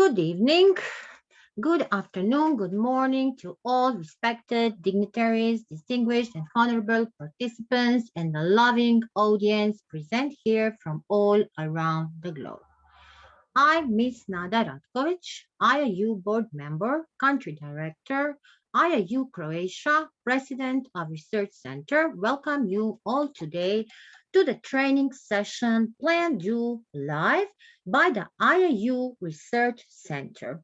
Good evening, good afternoon, good morning to all respected dignitaries, distinguished and honorable participants, and the loving audience present here from all around the globe. I'm Miss Nada Ratkovic, IIU board member, country director, IIU Croatia, president of Research Center. Welcome you all today to the training session planned you live by the IIU Research Center.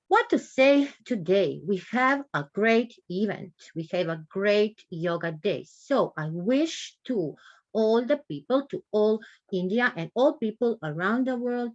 What to say today? We have a great event. We have a great yoga day. So I wish to all the people, to all India and all people around the world,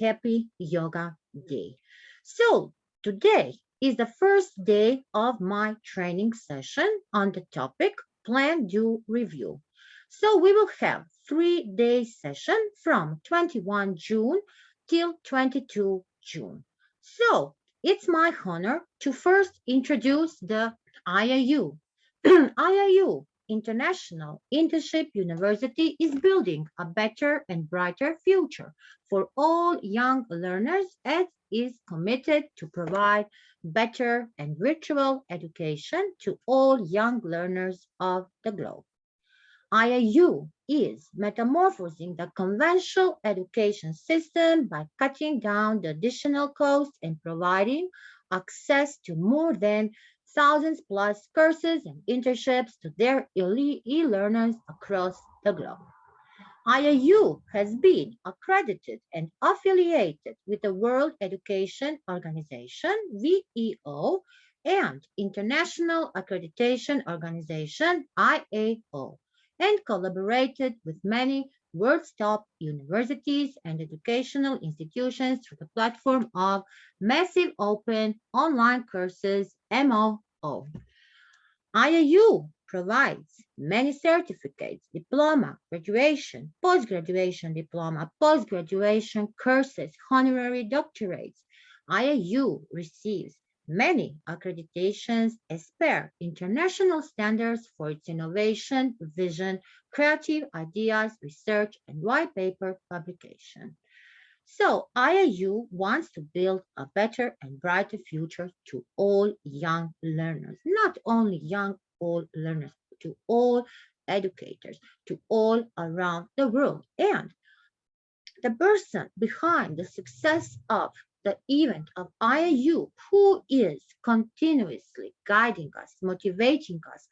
happy yoga day. So today is the first day of my training session on the topic plan, do, review. So we will have 3-day session from 21 June till 22 June. So it's my honor to first introduce the IIU. IIU, International Internship University, is building a better and brighter future for all young learners and is committed to provide better and virtual education to all young learners of the globe. IIU is metamorphosing the conventional education system by cutting down the additional costs and providing access to more than thousands plus courses and internships to their e-learners across the globe. IIU has been accredited and affiliated with the World Education Organization, WEO, and International Accreditation Organization, IAO, and collaborated with many world's top universities and educational institutions through the platform of Massive Open Online Courses, MOO. IIU provides many certificates, diploma, graduation, post-graduation diploma, post-graduation courses, honorary doctorates. IIU receives many accreditations as per international standards for its innovation, vision, creative ideas, research, and white paper publication. So IIU wants to build a better and brighter future to all young learners, not only young all learners, to all educators, to all around the world. And the person behind the success of the event of IIU, who is continuously guiding us, motivating us,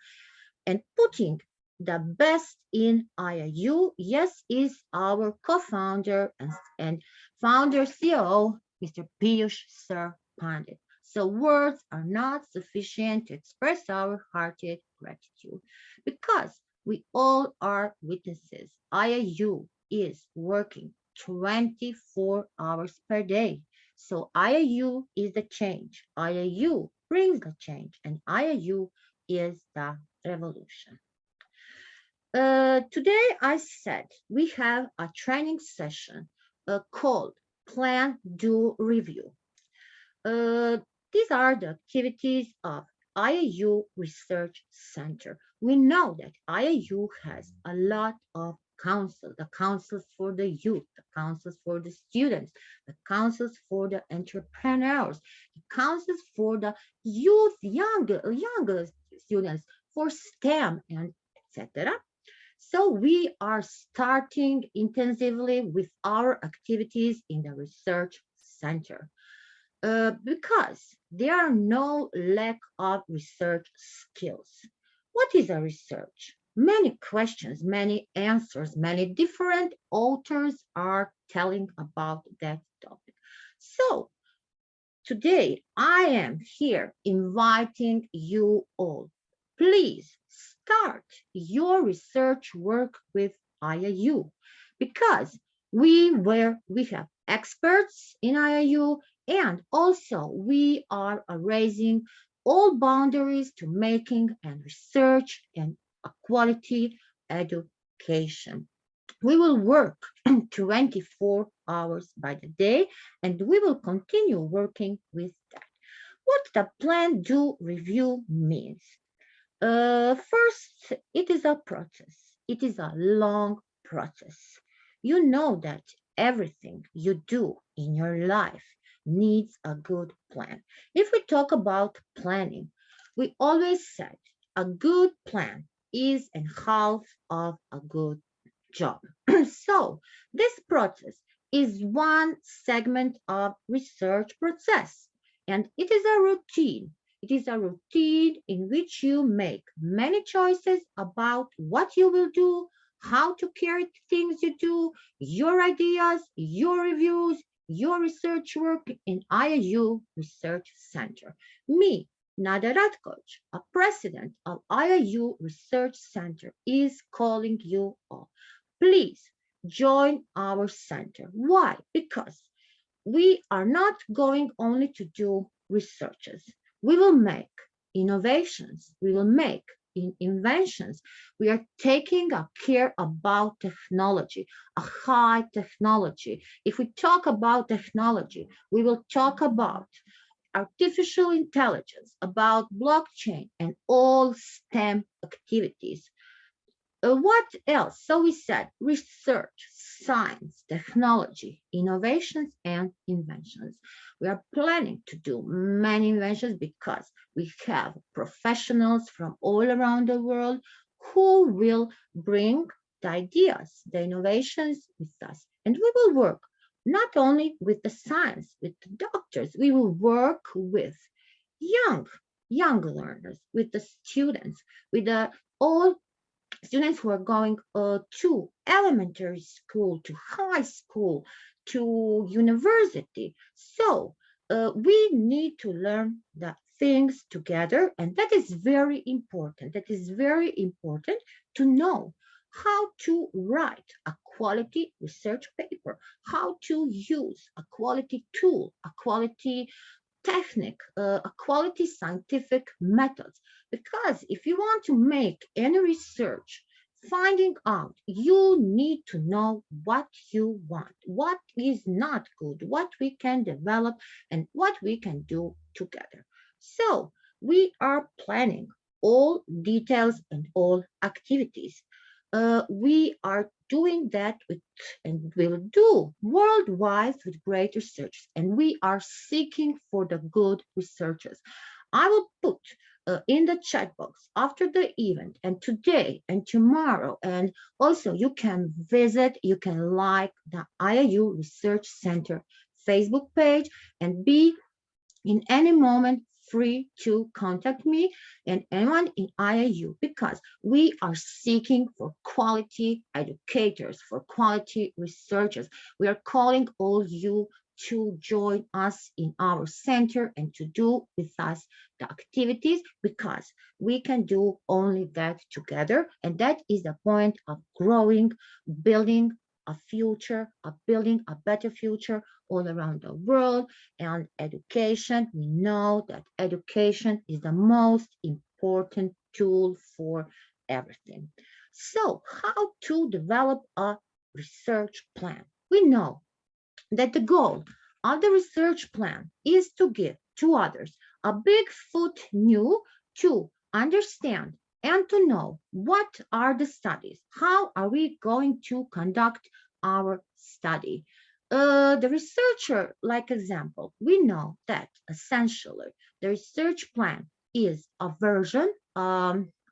and putting the best in IIU, yes, is our co-founder and founder CEO, Mr. Piyush Sir Pandit. So words are not sufficient to express our hearted gratitude because we all are witnesses. IIU is working 24 hours per day. So IIU is the change. IIU brings the change, and IIU is the revolution. Today, I said we have a training session called Plan, Do, Review. These are the activities of IIU Research Center. We know that IIU has a lot of councils, the councils for the youth, the councils for the students, the councils for the entrepreneurs, the councils for the youth, younger students, for STEM, and etc. So we are starting intensively with our activities in the research center because there are no lack of research skills. What is a research? Many questions, many answers, many different authors are telling about that topic. So today I am here inviting you all. Please start your research work with IIU because we have experts in IIU, and also we are raising all boundaries to making and research and a quality education. We will work 24 hours by the day, and we will continue working with that. What the plan do review means? First, it is a process. It is a long process. You know that everything you do in your life needs a good plan. If we talk about planning, we always said a good plan is a half of a good job. So this process is one segment of research process, and it is a routine. It is a routine in which you make many choices about what you will do, how to carry the things you do, your ideas, your reviews, your research work in IIU Research Center. Me, Nada Ratkovic, a president of IIU Research Center, is calling you all. Please join our center. Why? Because we are not going only to do researches. We will make innovations. We will make inventions. We are taking a care about technology, a high technology. If we talk about technology, we will talk about artificial intelligence, about blockchain, and all STEM activities. What else? So we said research, science, technology, innovations, and inventions. We are planning to do many inventions because we have professionals from all around the world who will bring the ideas, the innovations with us. And we will work not only with the science, with the doctors, we will work with young, young learners, with the students, with the all students who are going to elementary school, to high school, to university. So we need to learn the things together, and that is very important. That is very important to know how to write a quality research paper, how to use a quality tool, a quality technique, a quality scientific methods. Because if you want to make any research, finding out, you need to know what you want, what is not good, what we can develop, and what we can do together. So we are planning all details and all activities. We are doing that with and will do worldwide with great research, and we are seeking for the good researchers. I will put in the chat box after the event and today and tomorrow, and also you can visit, you can like the IIU Research Center Facebook page and be in any moment free to contact me and anyone in IIU, because we are seeking for quality educators, for quality researchers. We are calling all you to join us in our center and to do with us the activities, because we can do only that together. And that is the point of growing, building a future, of building a better future all around the world. And education, we know that education is the most important tool for everything. So how to develop a research plan? We know that the goal of the research plan is to give to others a big foot new to understand and to know what are the studies, how are we going to conduct our study. The researcher, like example, we know that essentially the research plan is a version,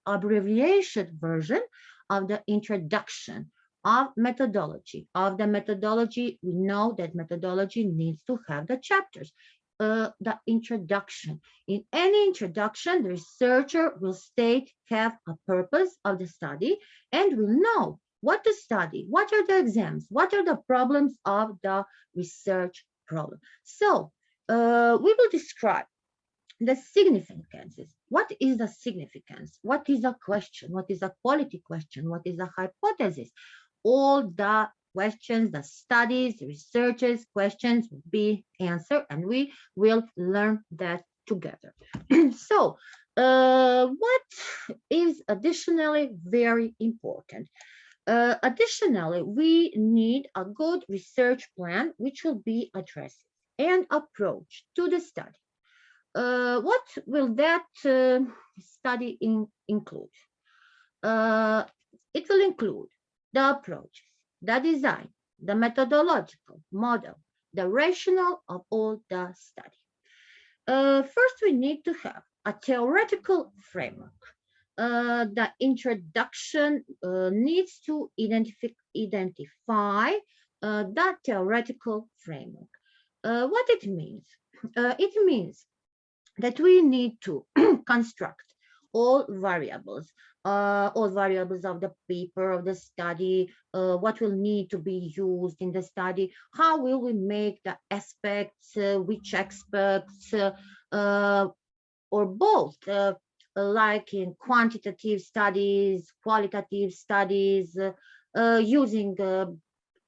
abbreviated version of the introduction of methodology. Of the methodology, we know that methodology needs to have the chapters. The introduction. In any introduction, the researcher will state, have a purpose of the study, and will know what to study, what are the exams, what are the problems of the research problem. So we will describe the significances. What is the significance? What is a question? What is a quality question? What is a hypothesis? All the questions, the studies, researchers' questions will be answered, and we will learn that together. So, what is additionally very important? Additionally, we need a good research plan which will be addressed and approach to the study. What will that study include? It will include the approaches, the design, the methodological model, the rationale of all the study. First, we need to have a theoretical framework. The introduction needs to identify that theoretical framework. What it means? It means that we need to construct all variables of the paper, of the study, what will need to be used in the study, how will we make the aspects, which aspects, or both, like in quantitative studies, qualitative studies, using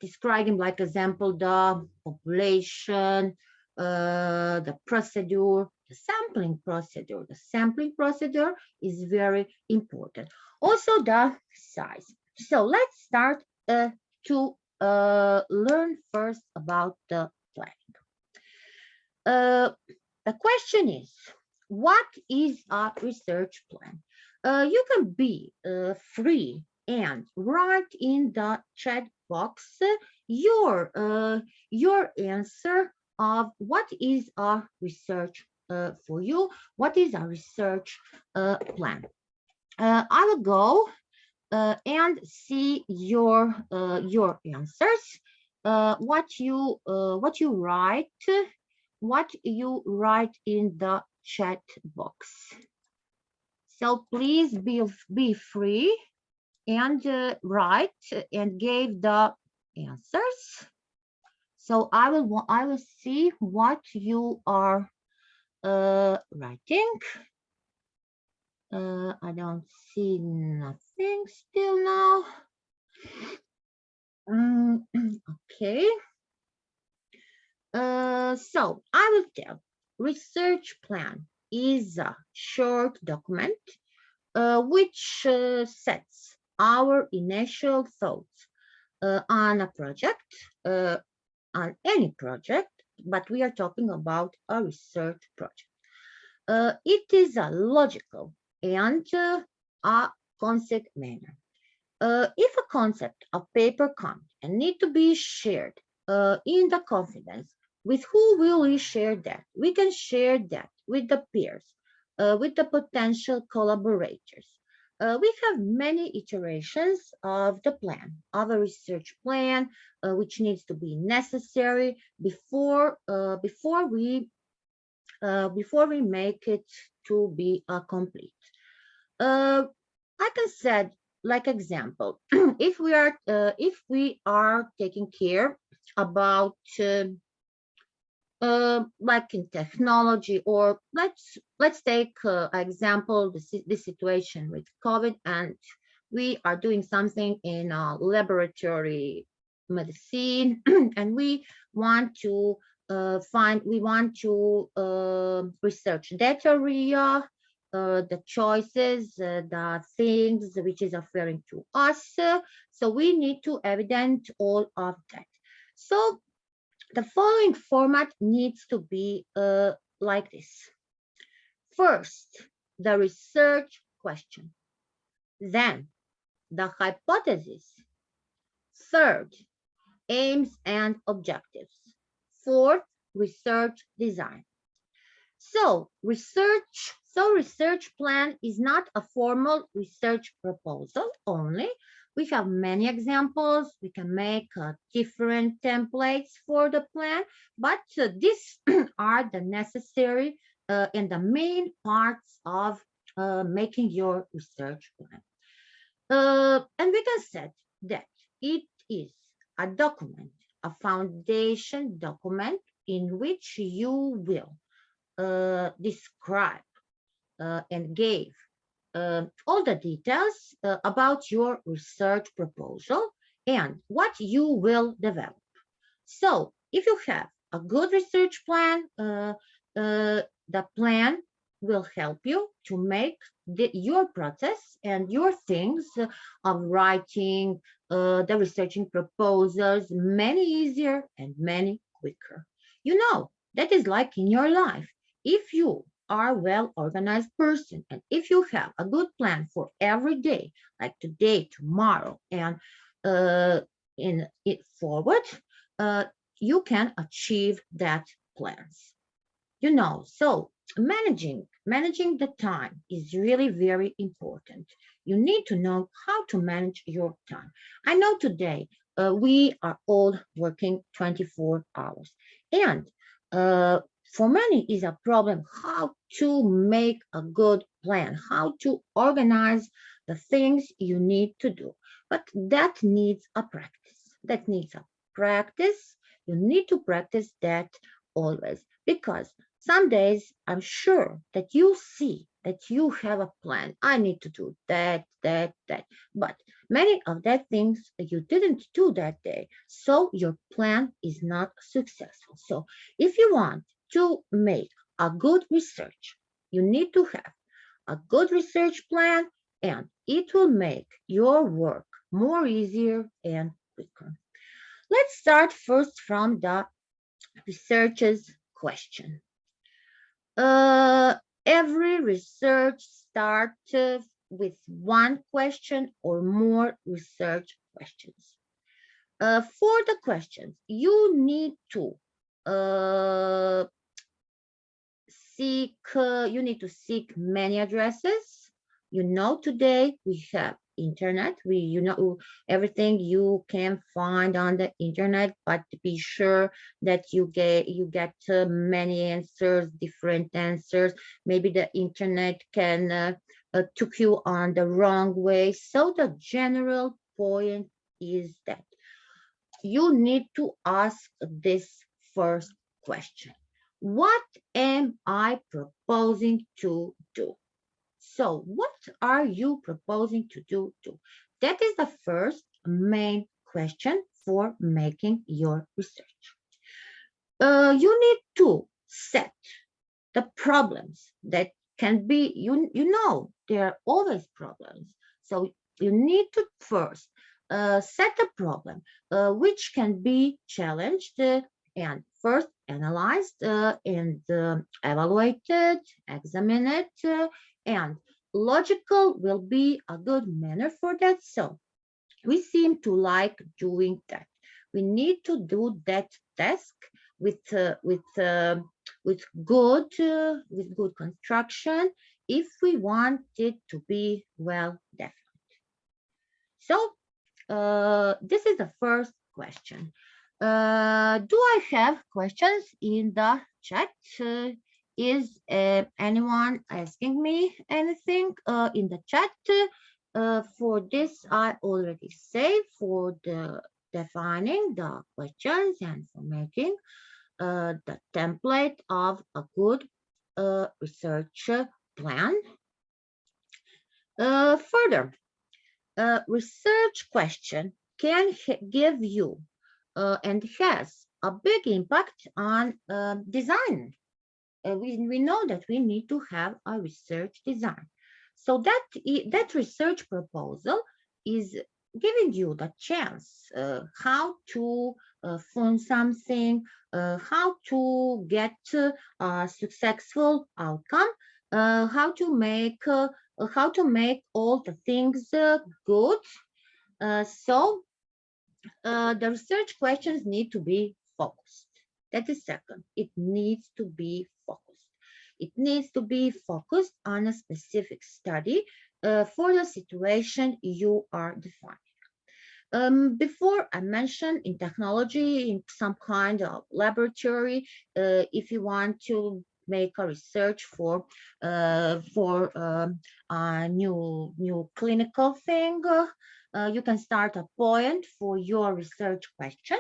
describing, like example, the population, the procedure, the sampling procedure. The sampling procedure is very important. Also the size. So let's start to learn first about the planning. The question is, what is a research plan? You can be free and write in the chat box your answer of what is a research for you, what is a research plan. I will go and see your answers, what you write in the chat box. So please be free and write and give the answers. So I will see what you are writing. I don't see nothing still now. Okay. So I will tell. Research plan is a short document which sets our initial thoughts on a project, on any project, but we are talking about a research project. It is a logical and a concept manner. If a concept of paper comes and need to be shared in the confidence, with who will we share that? We can share that with the peers, with the potential collaborators. We have many iterations of the plan, of a research plan, which needs to be necessary before we make it to be complete. I can say, like example, if we are taking care about like in technology, or let's take example this situation with COVID, and we are doing something in laboratory medicine, and we want to research that area, the choices, the things which is referring to us. So we need to evidence all of that. So the following format needs to be like this. First, the research question. Then, the hypothesis. Third, aims and objectives. Fourth, research design. So research plan is not a formal research proposal only. We have many examples. We can make different templates for the plan, but these are the necessary and the main parts of making your research plan. And we can say that it is a document, a foundation document in which you will describe and give all the details about your research proposal and what you will develop. So if you have a good research plan, the plan will help you to make your process and your things of writing the researching proposals many easier and many quicker. You know, that is like in your life. If you are a well-organized person, and if you have a good plan for every day, like today, tomorrow, and in it forward, you can achieve that plans. So managing the time is really very important. You need to know how to manage your time. I know today we are all working 24 hours, and uh, for many is a problem how to make a good plan, how to organize the things you need to do. But that needs a practice. That needs a practice. You need to practice that always, because some days I'm sure that you see that you have a plan. I need to do that, that, that. But many of that things you didn't do that day. So your plan is not successful. So if you want to make a good research, you need to have a good research plan, and it will make your work more easier and quicker. Let's start first from the researcher's question. Uh, every research starts with one question or more research questions. For the questions, you need to uh, seek many addresses. Today we have internet. Everything you can find on the internet, but be sure that you get many answers, different answers. Maybe the internet can took you on the wrong way. So the general point is that you need to ask this first question. What am I proposing to do? So, what are you proposing to do? That is the first main question for making your research. You need to set the problems that can be, there are always problems. So you need to first set a problem which can be challenged and first analyzed and evaluated, examined, and logical will be a good manner for that. So we seem to like doing that. We need to do that task with uh, with uh, with good construction if we want it to be well defined. So this is the first question. Do I have questions in the chat? Is anyone asking me anything in the chat? For this, I already say for the defining the questions and for making the template of a good research plan. Further, a research question can give you and has a big impact on design. We know that we need to have a research design. So that research proposal is giving you the chance how to fund something, how to get a successful outcome, how to make all the things good. So the research questions need to be focused. That is second. It needs to be focused. It needs to be focused on a specific study for the situation you are defining. Before I mentioned in technology, in some kind of laboratory, if you want to make a research for a new clinical thing, you can start a point for your research question,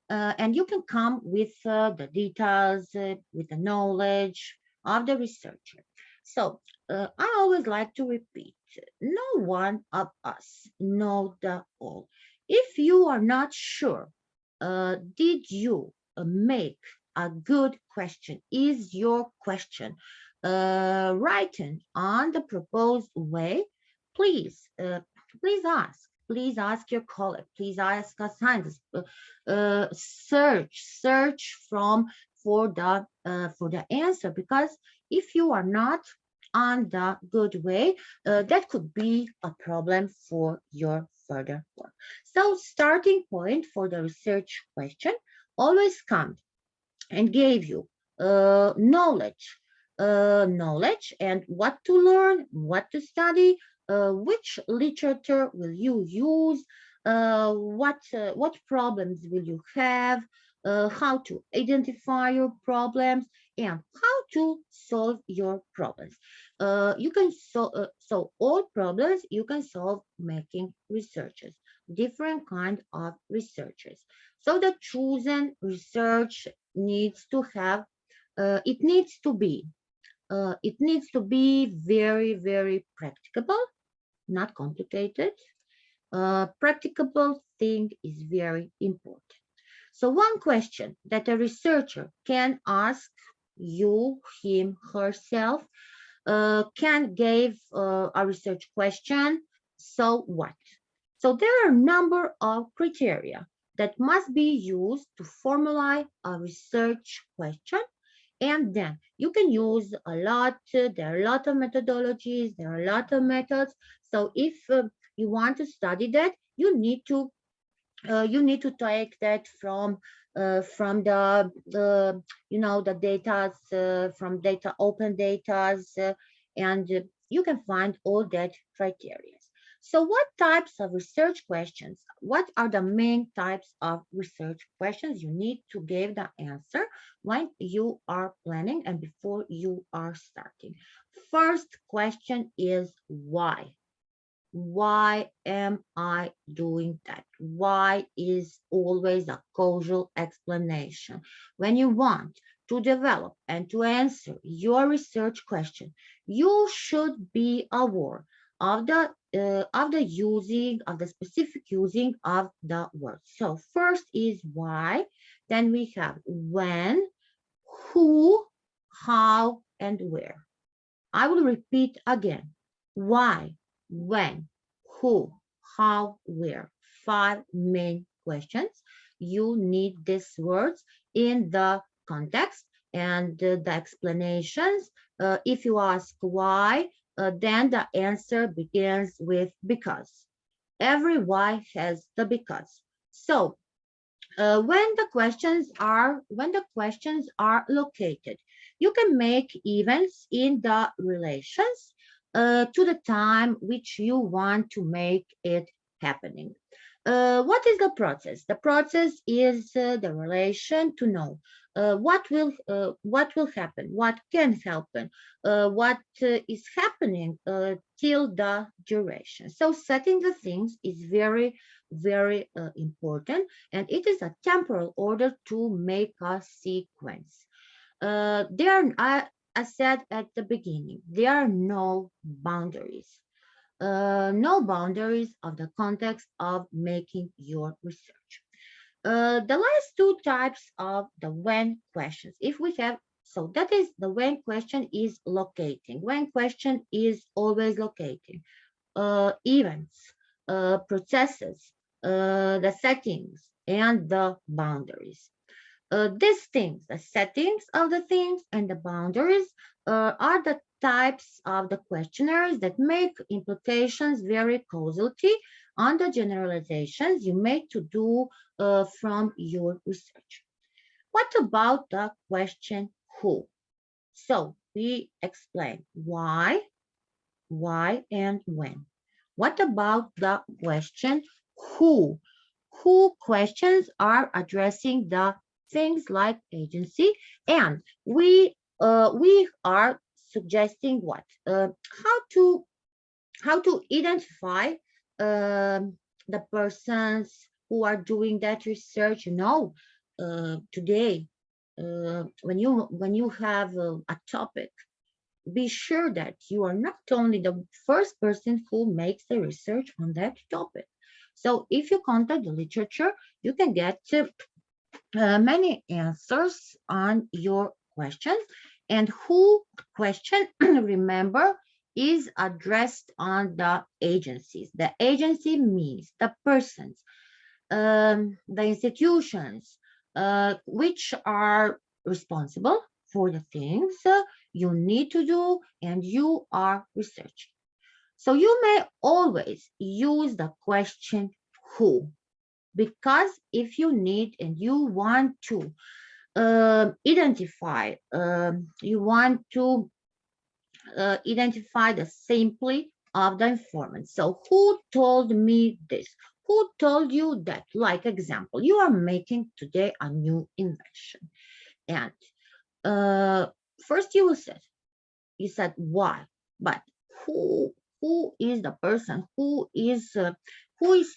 and you can come with the details, with the knowledge of the researcher. So I always like to repeat, no one of us know the all. If you are not sure, did you make a good question? Is your question written on the proposed way? Please ask. Please ask your colleague. Please ask a scientist. Search for the answer, because if you are not on the good way, that could be a problem for your further work. So starting point for the research question, always come and gave you knowledge and what to learn, what to study, which literature will you use, what problems will you have, how to identify your problems, and how to solve your problems. You can so all problems you can solve making researches, different kind of researches. So the chosen research needs to have it needs to be very, very practicable, not complicated. Practicable thing is very important. So one question that a researcher can ask you, him, herself, can give a research question. So what? So there are a number of criteria that must be used to formulate a research question. And then you can use a lot, there are a lot of methodologies, there are a lot of methods. So if you want to study that, you need to take that from the the data from data open data, and you can find all that criteria. So what types of research questions, what are the main types of research questions you need to give the answer when you are planning and before you are starting? First question is why. Why am I doing that? Why is always a causal explanation. When you want to develop and to answer your research question, you should be aware of the using of the specific using of the word. So first is why, then we have when, who, how, and where. I will repeat again. Why, when, who, how, where. Five main questions. You need these words in the context and the explanations. If you ask why, then the answer begins with because. Every why has the because. So when the questions are located, you can make events in the relations to the time which you want to make it happening. What is the process? The process is the relation to know what will happen, what can happen, what is happening till the duration. So setting the things is very, very important, and it is a temporal order to make a sequence. I said at the beginning, there are no boundaries. No boundaries of the context of making your research. The last two types of the when questions, if we have, so that is the when question is locating. When question is always locating. Events, processes, the settings, and the boundaries. These things, the settings of the things and the boundaries are the types of the questionnaires that make implications very causality on the generalizations you make to do from your research. What about the question who? So we explain why, and when. What about the question who? Who questions are addressing the things like agency, and we are suggesting what how to identify the persons who are doing that research. Today when you have a topic, be sure that you are not only the first person who makes the research on that topic. So if you contact the literature, you can get many answers on your questions. And who question, remember, is addressed on the agencies. The agency means the persons, the institutions which are responsible for the things you need to do and you are researching. So you may always use the question who. because if you need and you want to identify, you want to identify the simply of the informant. So who told me this? Who told you that? Like example, you are making today a new invention. And uh, first you said why, but who who is the person who is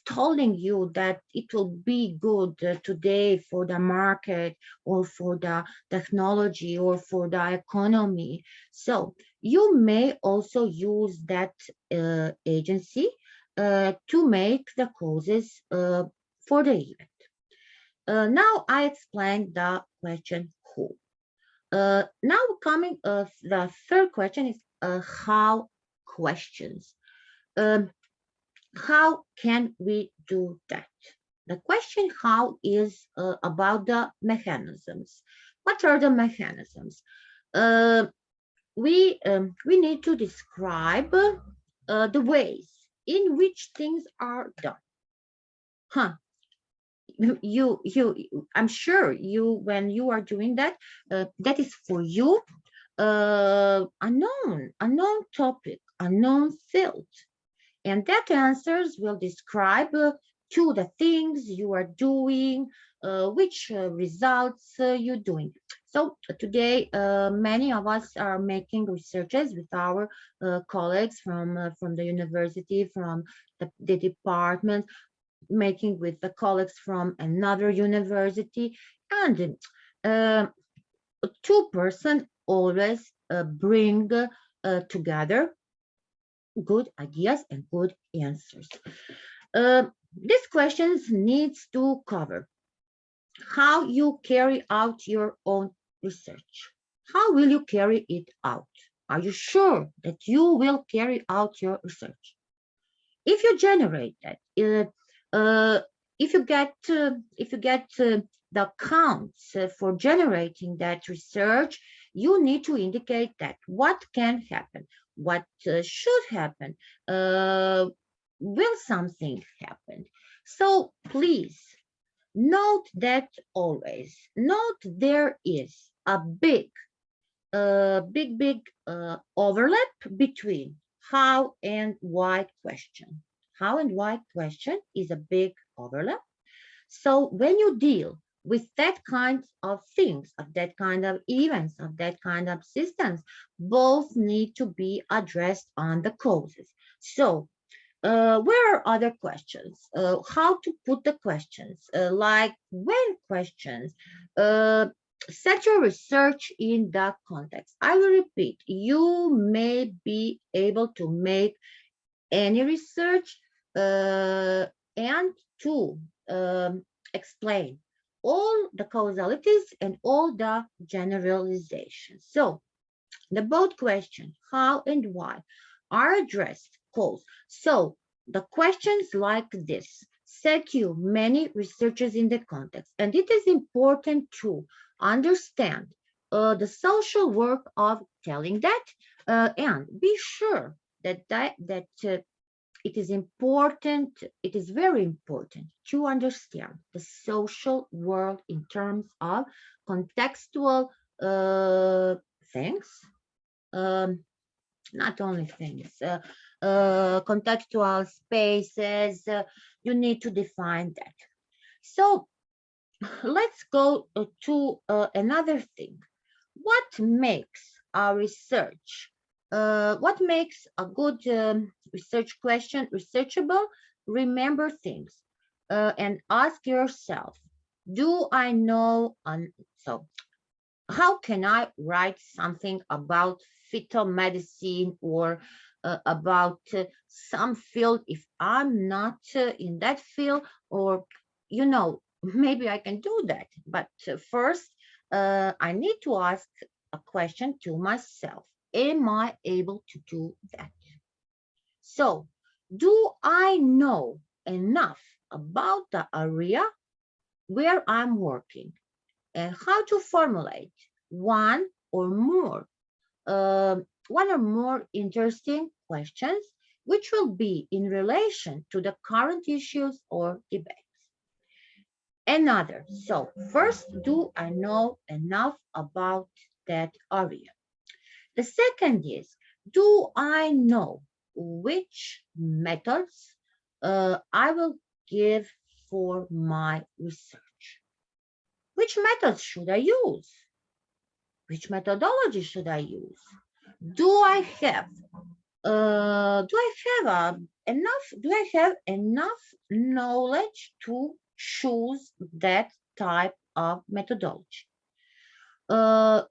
telling you that it will be good today for the market or for the technology or for the economy? So you may also use that agency to make the causes for the event. Now I explained the question who. Now coming the third question is how questions. Um, how can we do that? The question how is about the mechanisms. What are the mechanisms? Uh, we need to describe the ways in which things are done. Huh? I'm sure you when you are doing that, that is for you unknown topic, unknown field, and that answers will describe to the things you are doing, which results you're doing. So today, many of us are making researches with our colleagues from the university, from the department, making with the colleagues from another university, and uh, two-person always bring together good ideas and good answers. These questions needs to cover how you carry out your own research. How will you carry it out? Are you sure that you will carry out your research? If you generate that, if you get the counts for generating that research, you need to indicate that what can happen, what should happen, will something happen. So please note that always. Note there is a big overlap between how and why question. How and why question is a big overlap. So when you deal with that kind of things, of that kind of events, of that kind of systems, both need to be addressed on the causes. So where are other questions? How to put the questions? Like when questions? Uh, Set your research in the context. I will repeat, you may be able to make any research and to explain all the causalities and all the generalizations. So the both questions, how and why, are addressed cause. So the questions like this set you many researchers in the context, and it is important to understand the social work of telling that, and be sure that it is important, it is very important to understand the social world in terms of contextual things, um, not only things, contextual spaces, you need to define that. So let's go to another thing. What makes our research, what makes a good research question researchable? Remember things and ask yourself, do I know, so how can I write something about fetal medicine or about some field if I'm not in that field? Or, maybe I can do that. But first, I need to ask a question to myself. Am I able to do that? So, do I know enough about the area where I'm working, and how to formulate one or more interesting questions which will be in relation to the current issues or debates. another. So first, do I know enough about that area? The second is, do I know which methods I will give for my research? Which methods should I use? Which methodology should I use? Do I have enough knowledge to choose that type of methodology? Uh,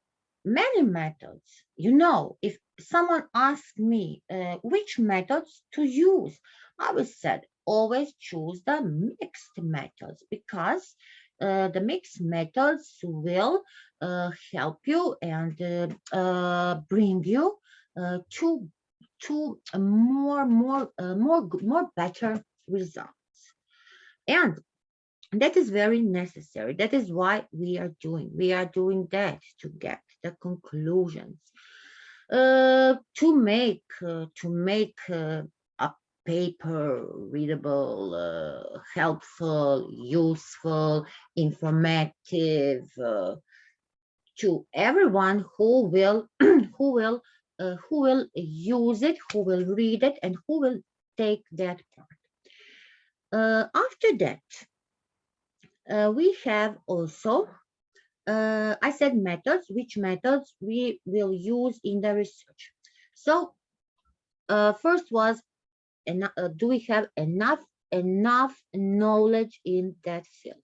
Many methods. If someone asks me which methods to use, I will say always choose the mixed methods, because the mixed methods will help you and bring you to a more better results. And that is very necessary. That is why we are doing that to get the conclusions, to make a paper readable, helpful, useful, informative, to everyone who will use it, who will read it, and who will take that part. After that, we have also, I said methods, which methods we will use in the research. So first was, do we have enough knowledge in that field?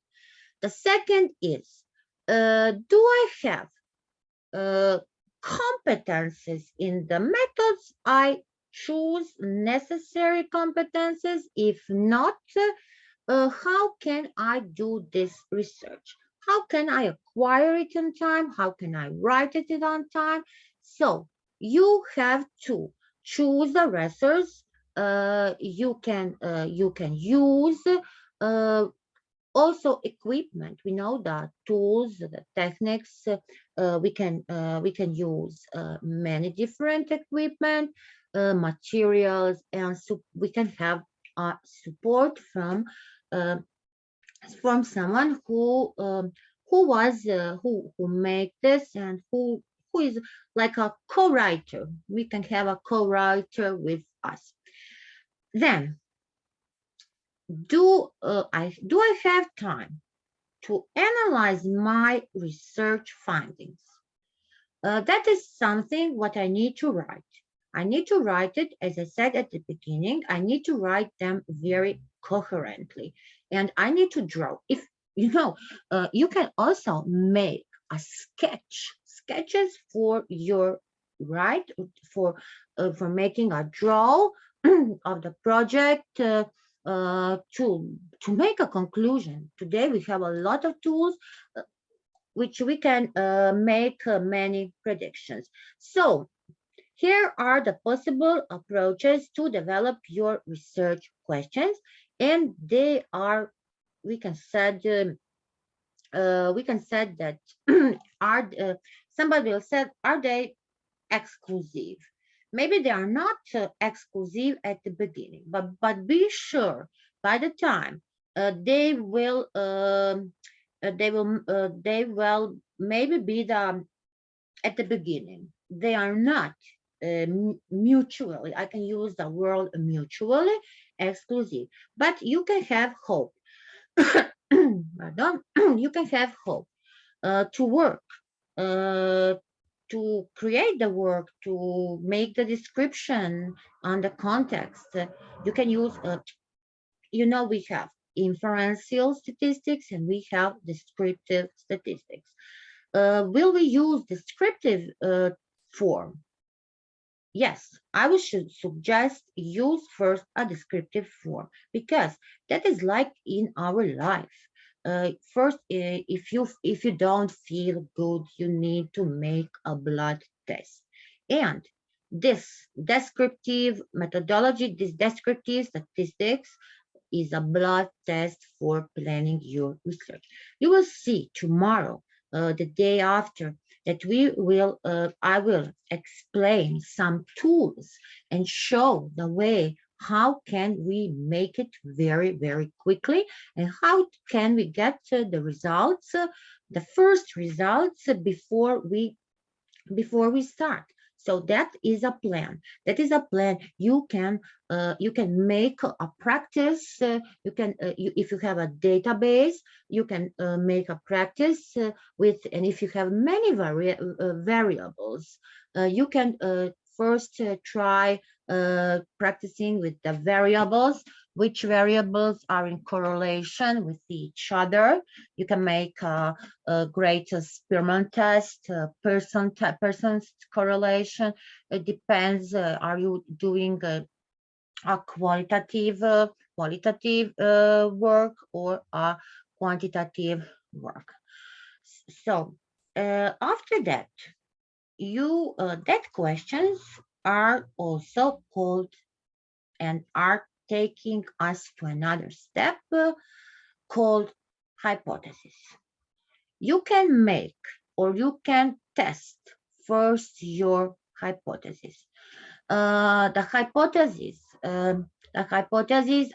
The second is, do I have competences in the methods I choose, necessary competences? If not, how can I do this research? How can I acquire it in time? How can I write it on time? So you have to choose the resource. You can use uh, also equipment. We know the tools, the techniques. We can use many different equipment, materials, and we can have support uh, from someone who make this, and who is like a co-writer. We can have a co-writer with us. Then, do I have time to analyze my research findings? That is something what I need to write. I need to write it, as I said at the beginning, I need to write them very coherently. And I need to draw. If you can also make a sketches for your right for making a draw of the project, to make a conclusion. Today we have a lot of tools which we can make many predictions. So here are the possible approaches to develop your research questions, and they are, we can set that are somebody will say, are they exclusive? Maybe they are not exclusive at the beginning, but be sure by the time they will maybe be at the beginning. They are not mutually, I can use the word mutually exclusive, but you can have hope. Pardon. You can have hope to work, uh, to create the work, to make the description on the context. You can use, we have inferential statistics and we have descriptive statistics. Will we use descriptive form? Yes, I would suggest use first a descriptive form, because that is like in our life. First, if you don't feel good, you need to make a blood test, and this descriptive methodology, this descriptive statistics, is a blood test for planning your research. You will see tomorrow, the day after, that I will explain some tools and show the way how can we make it very, very quickly, and how can we get the results, the first results before we start. So that is a plan. That is a plan. You can make a practice. If you have a database, you can make a practice with. And if you have many variables, you can first try practicing with the variables, which variables are in correlation with each other. You can make a great Spearman test, person's correlation. It depends. Are you doing a qualitative work or a quantitative work? So after that, that questions are also called and are taking us to another step called hypothesis. You can make or you can test first your hypothesis. The hypotheses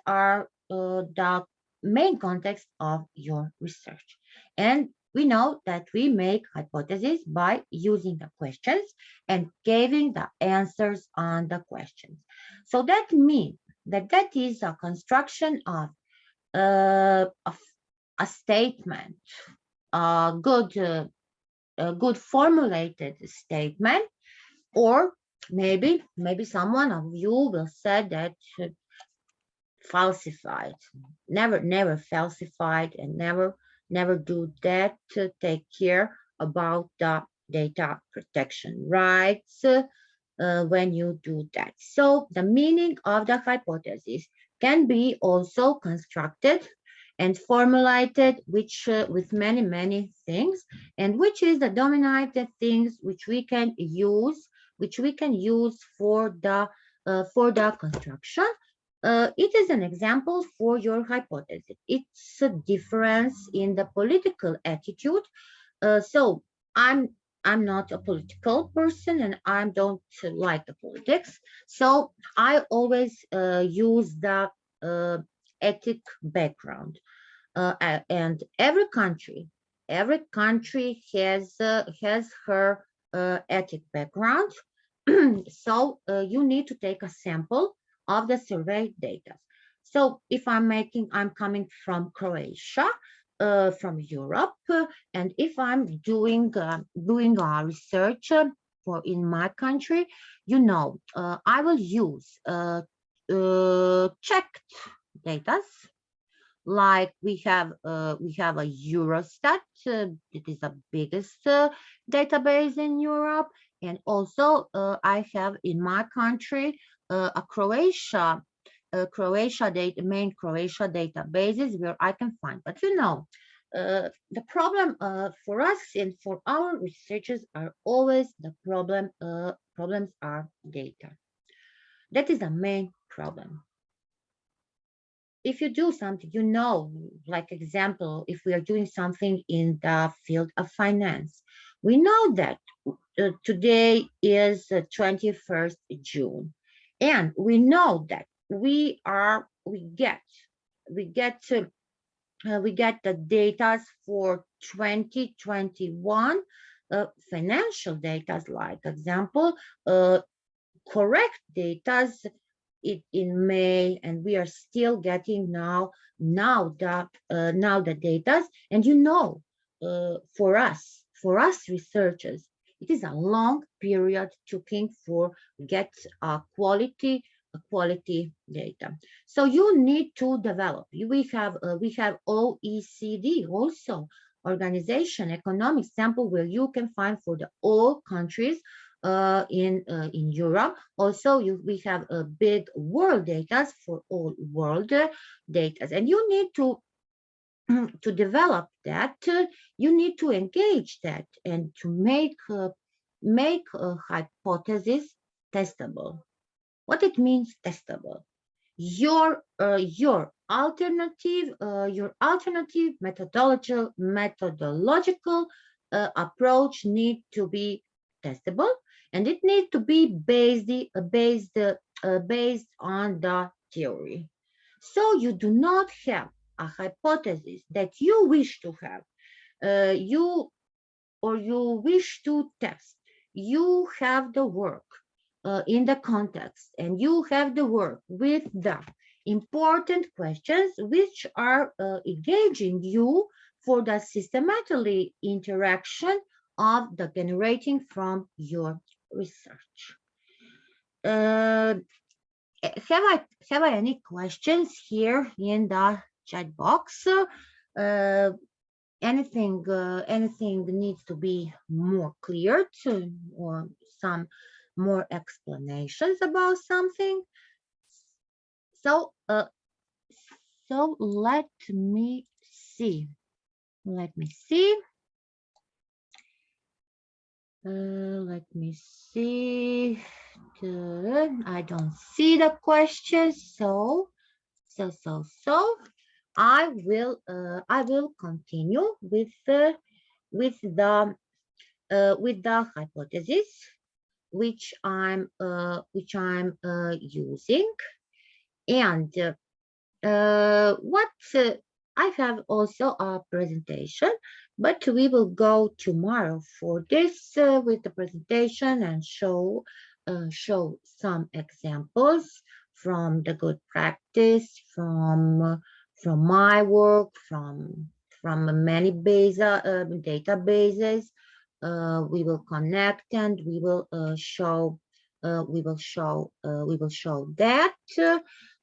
are the main context of your research. And we know that we make hypotheses by using the questions and giving the answers on the questions. So that means that is a construction of a statement, a good formulated statement, or maybe someone of you will say that falsified, never falsified, and never do that to take care about the data protection rights when you do that. So the meaning of the hypothesis can be also constructed and formulated with many things, and which is the dominated things which we can use for the construction. It is an example for your hypothesis. It's a difference in the political attitude. So I'm not a political person, and I don't like the politics. So I always use the ethic background. And every country has her ethic background. So you need to take a sample of the survey data. So if I'm coming from Croatia, from Europe, and if I'm doing a research for in my country, I will use checked data, like we have a Eurostat. It is the biggest database in Europe, and also I have in my country a main Croatia databases where I can find. But the problem for us and for our researchers are always the problems are data. That is the main problem. If you do something, like example, if we are doing something in the field of finance, we know that today is 21st June, and we know that we get the data for 2021 financial data, like example, correct data in May, and we are still getting now the data. And for us researchers, it is a long period looking for get a quality data. So you need to develop. We have OECD also, organization economic sample, where you can find for the all countries in Europe. Also, we have a big world data for all world data, and you need to develop that. You need to engage that and to make a hypothesis testable. What it means testable? Your alternative methodological approach need to be testable, and it needs to be based on the theory. So you do not have a hypothesis that you wish to have, you or you wish to test. You have the work in the context, and you have the work with the important questions which are engaging you for the systematically interaction of the generating from your research. Uh, have I any questions here in the chat box? Anything needs to be more clear to, or some more explanations about something? So, let me see. Let me see. Let me see. I don't see the question, so I will continue with the hypothesis which I'm using, and what I have also a presentation, but we will go tomorrow for this with the presentation and show some examples from the good practice, from my work, from many databases. We will connect and we will show that.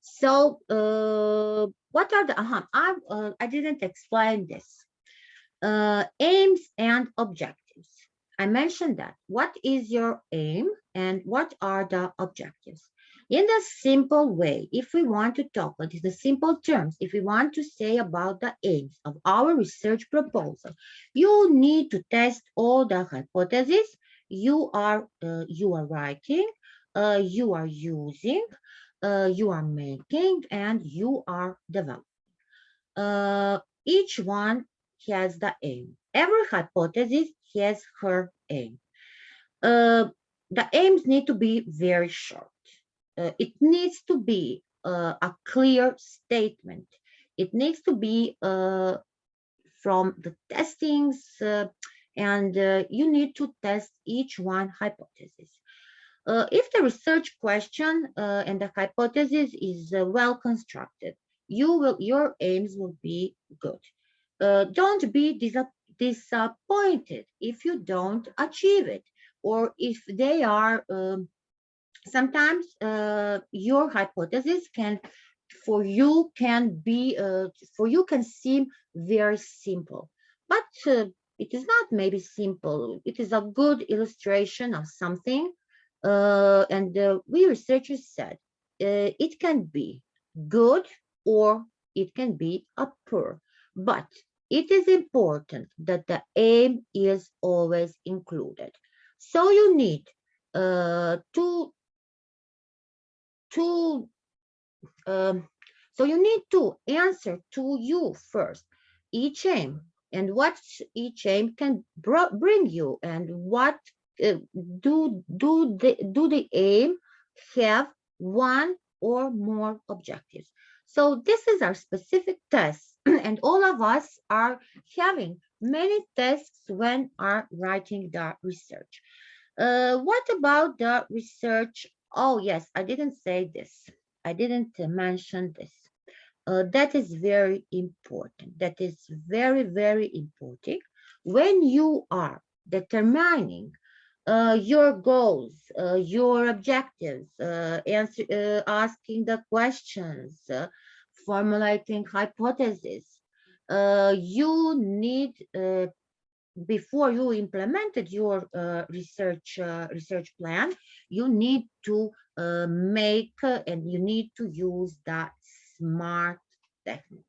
So, what are the? I didn't explain this. Aims and objectives. I mentioned that. What is your aim and what are the objectives? In the simple way, if we want to talk, but in the simple terms, if we want to say about the aims of our research proposal, you need to test all the hypotheses you are writing, you are using, you are making, and you are developing. Each one has the aim. Every hypothesis has her aim. The aims need to be very short. It needs to be a clear statement. It needs to be from the testings, and you need to test each one hypothesis. If the research question and the hypothesis is well constructed, your aims will be good. Don't be disappointed if you don't achieve it, or if they are sometimes your hypothesis can seem very simple, but it is not maybe simple. It is a good illustration of something, and we researchers said it can be good or it can be a poor, but it is important that the aim is always included. So you need to so you need to answer to you first each aim and what each aim can bring you, and what do the aim have one or more objectives. So this is our specific test and all of us are having many tests when are writing the research. What about the research? Oh, yes, I didn't say this. I didn't mention this. That is very important. That is very, very important. When you are determining your goals, your objectives, asking the questions, formulating hypotheses, you need before you implemented your research plan, you need to make and you need to use that SMART technique,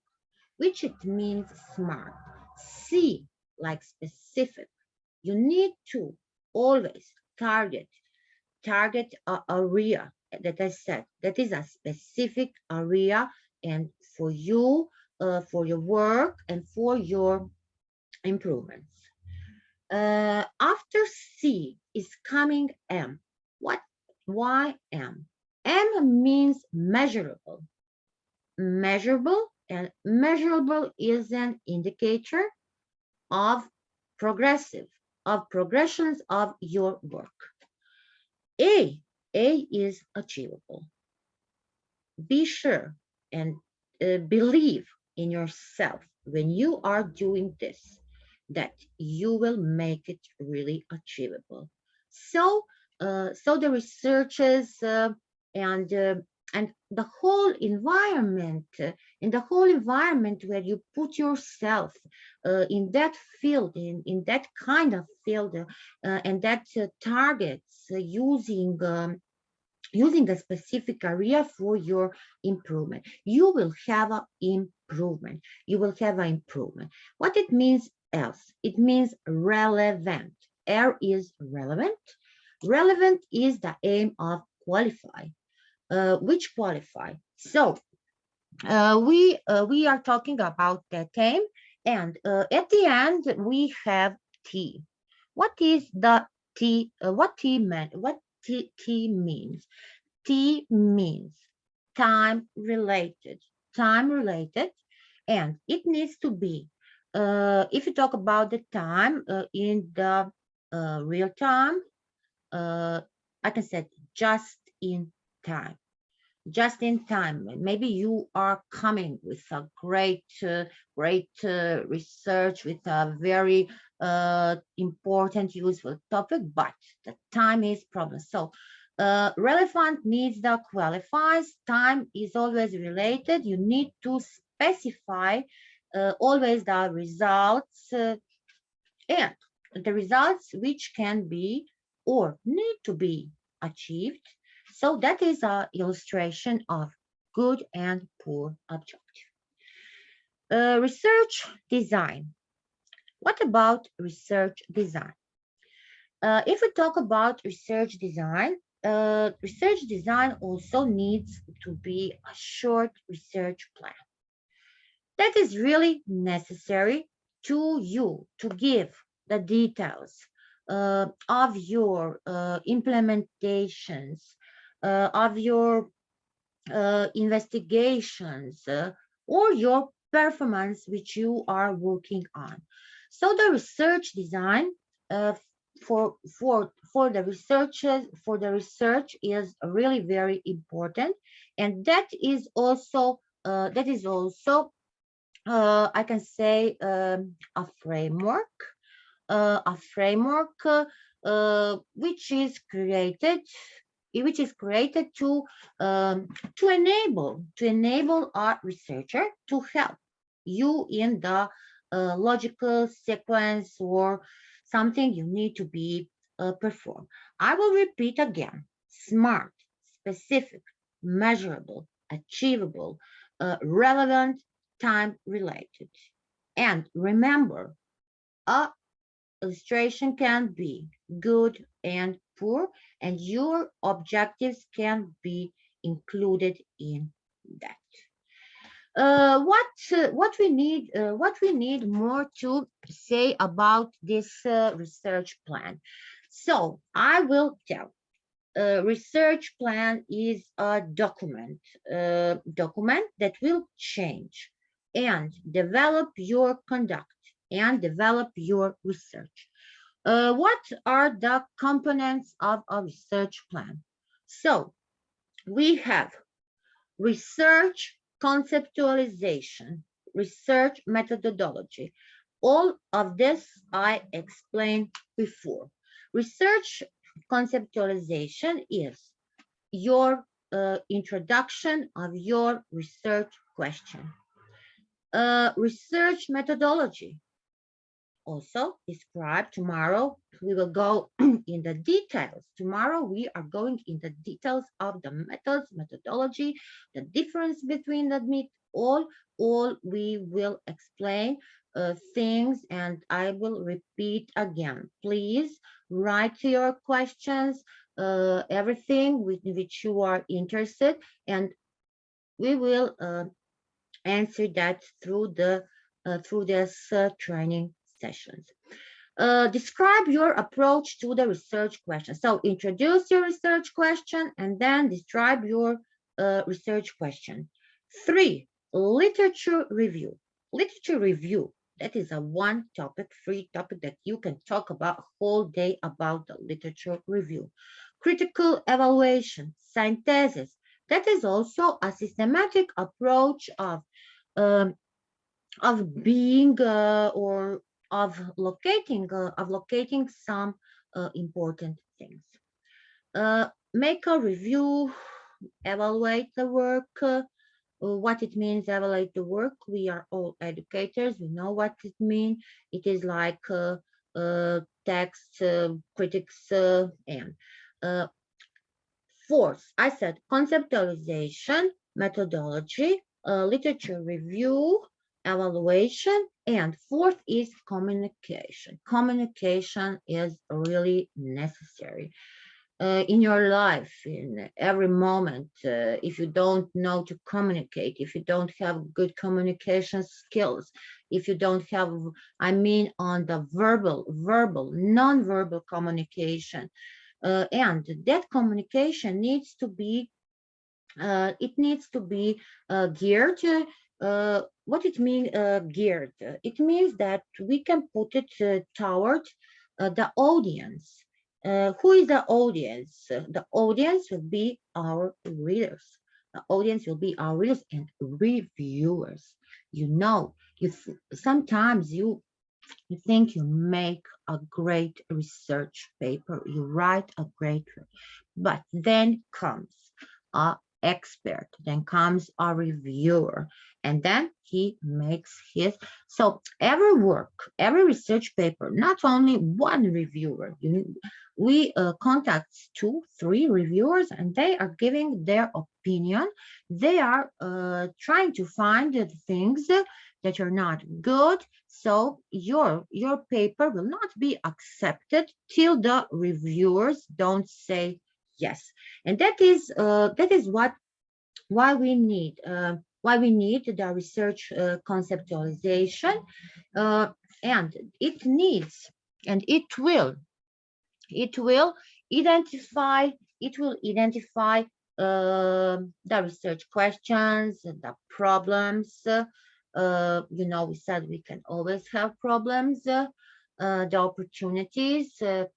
which it means SMART. C, like specific. You need to always target a area that I said that is a specific area, and for you, for your work and for your improvements. After C is coming M. Why M? M means measurable. Measurable, and measurable is an indicator of progressions of your work. A, A is achievable. Be sure and believe in yourself when you are doing this, that you will make it really achievable. So the researchers and uh, and the whole environment, in the whole environment where you put yourself in that field, in that kind of field, and that targets using a specific area for your improvement. You will have an improvement. You will have an improvement. What it means else? It means relevant. R is relevant. Relevant is the aim of qualify. Which qualify? So we are talking about that aim, and at the end we have T. What is the T? What T meant? What T means? T means time related, and it needs to be, if you talk about the time in the real time, uh, I can say just in time. Just in time. Maybe you are coming with a great research with a very important, useful topic, but the time is problem. So relevant needs the qualifies. Time is always related. You need to specify always the results and the results which can be or need to be achieved. So that is an illustration of good and poor objective. Research design. What about research design? If we talk about research design also needs to be a short research plan. That is really necessary to you to give the details of your implementations, of your investigations, or your performance which you are working on. So the research design for the research is really very important, and that is also I can say a framework which is created to enable our researcher to help you in the logical sequence or something you need to be performed. I will repeat again: smart, specific, measurable, achievable, relevant, time related. And remember, a illustration can be good and poor, and your objectives can be included in that. What we need more to say about this research plan. So I will tell. A research plan is a document that will change and develop your conduct and develop your research. What are the components of a research plan? So we have research conceptualization, research methodology. All of this I explained before. Research conceptualization is your introduction of your research question. Research methodology also described. Tomorrow we will go in the details. Tomorrow we are going in the details of the methodology, the difference between the all we will explain things, and I will repeat again. Please write your questions, everything with which you are interested, and we will answer that through this training sessions. Describe your approach to the research question. So introduce your research question and then describe your research question. 3, literature review. Literature review, that is a one topic, free topic that you can talk about a whole day about the literature review. Critical evaluation, synthesis, that is also a systematic approach um, of being or of locating some important things. Make a review, evaluate the work. What it means, evaluate the work. We are all educators. We know what it means. It is like text, critics, and uh, fourth, I said conceptualization, methodology, literature review, evaluation, and fourth is communication. Communication is really necessary in your life, in every moment. If you don't know to communicate, if you don't have good communication skills, if you don't have, I mean, on the non-verbal communication, and that communication needs to be geared to what it means geared. It means that we can put it toward the audience. Who is the audience? The audience will be our readers. The audience will be our readers and reviewers. You know, sometimes you think you make a great research paper, you write a great, but then comes a expert, then comes a reviewer, and then he makes his. So every work, every research paper, not only one reviewer, we contact 2, 3 reviewers, and they are giving their opinion. They are trying to find the things that are not good, so your paper will not be accepted till the reviewers don't say yes. And that is why we need the research conceptualization, and it needs and it will identify the research questions, the problems. We said we can always have problems. The opportunities, the